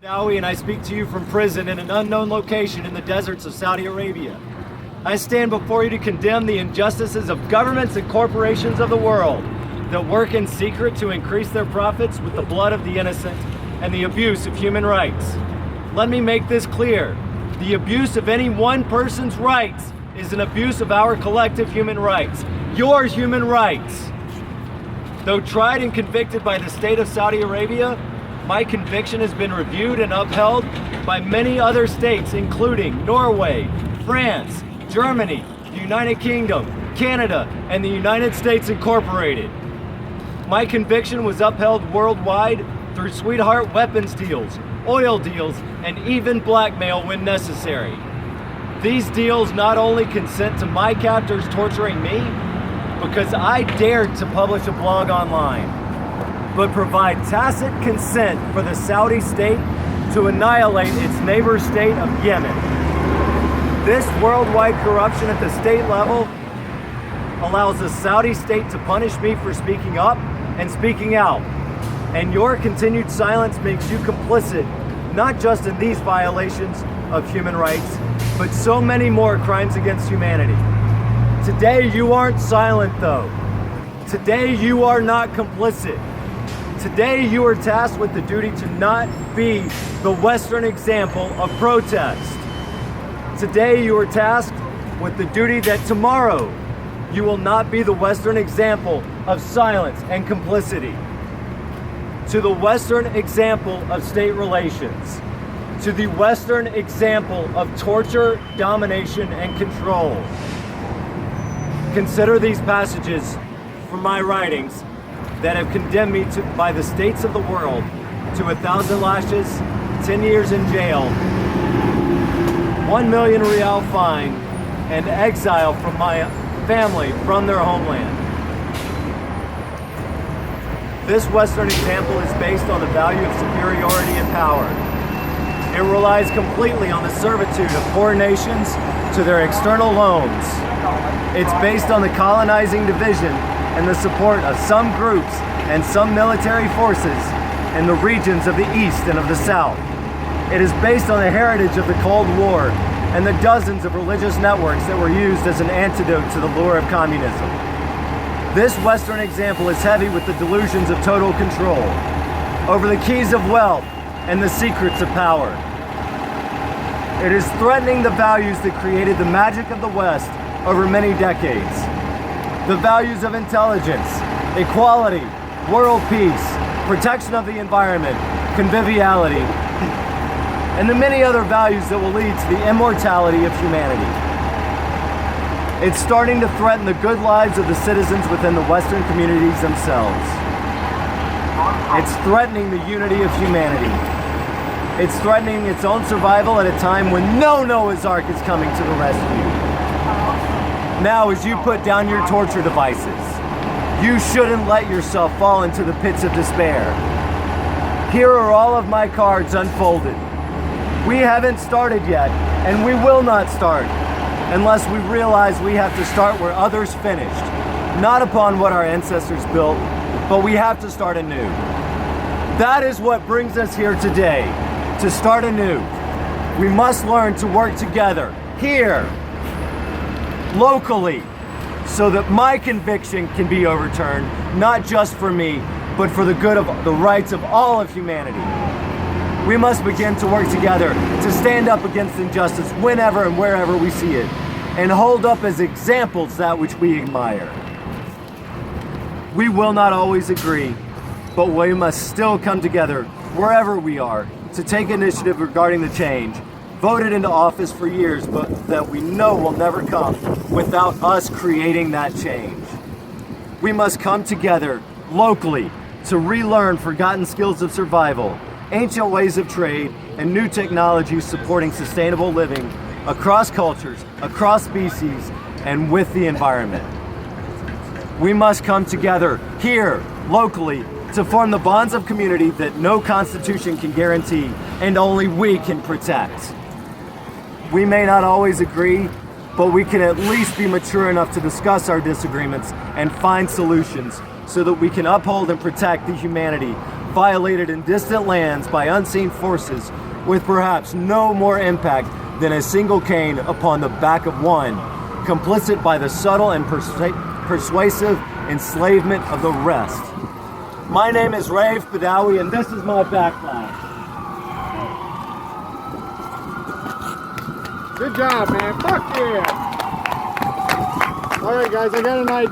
Badawi, and I speak to you from prison in an unknown location in the deserts of Saudi Arabia. I stand before you to condemn the injustices of governments and corporations of the world that work in secret to increase their profits with the blood of the innocent and the abuse of human rights. Let me make this clear. The abuse of any one person's rights is an abuse of our collective human rights, your human rights. Though tried and convicted by the state of Saudi Arabia, my conviction has been reviewed and upheld by many other states, including Norway, France, Germany, the United Kingdom, Canada, and the United States Incorporated. My conviction was upheld worldwide through sweetheart weapons deals, oil deals, and even blackmail when necessary. These deals not only consent to my captors torturing me, because I dared to publish a blog online, but provide tacit consent for the Saudi state to annihilate its neighbor state of Yemen. This worldwide corruption at the state level allows the Saudi state to punish me for speaking up and speaking out. And your continued silence makes you complicit, not just in these violations of human rights, but so many more crimes against humanity. Today you aren't silent though. Today you are not complicit. Today you are tasked with the duty to not be the Western example of protest. Today you are tasked with the duty that tomorrow you will not be the Western example of silence and complicity. To the Western example of state relations, to the Western example of torture, domination, and control. Consider these passages from my writings that have condemned me by the states of the world to 1,000 lashes, 10 years in jail, 1 million rial fine, and exile from my family from their homeland. This Western example is based on the value of superiority and power. It relies completely on the servitude of poor nations to their external loans. It's based on the colonizing division and the support of some groups and some military forces in the regions of the East and of the South. It is based on the heritage of the Cold War and the dozens of religious networks that were used as an antidote to the lure of communism. This Western example is heavy with the delusions of total control over the keys of wealth and the secrets of power. It is threatening the values that created the magic of the West over many decades. The values of intelligence, equality, world peace, protection of the environment, conviviality, and the many other values that will lead to the immortality of humanity. It's starting to threaten the good lives of the citizens within the Western communities themselves. It's threatening the unity of humanity. It's threatening its own survival at a time when no Noah's Ark is coming to the rescue. Now, as you put down your torture devices, you shouldn't let yourself fall into the pits of despair. Here are all of my cards unfolded. We haven't started yet, and we will not start unless we realize we have to start where others finished, not upon what our ancestors built, but we have to start anew. That is what brings us here today, to start anew. We must learn to work together, here, locally, so that my conviction can be overturned, not just for me, but for the good of the rights of all of humanity. We must begin to work together to stand up against injustice whenever and wherever we see it, and hold up as examples that which we admire. We will not always agree, but we must still come together wherever we are to take initiative regarding the change voted into office for years, but that we know will never come without us creating that change. We must come together locally to relearn forgotten skills of survival, ancient ways of trade, and new technologies supporting sustainable living across cultures, across species, and with the environment. We must come together here, locally, to form the bonds of community that no constitution can guarantee and only we can protect. We may not always agree, but we can at least be mature enough to discuss our disagreements and find solutions so that we can uphold and protect the humanity violated in distant lands by unseen forces with perhaps no more impact than a single cane upon the back of one, complicit by the subtle and persuasive enslavement of the rest. My name is Raif Badawi, and this is my Backlash. Good job, man. Fuck yeah. All right, guys, I got an idea.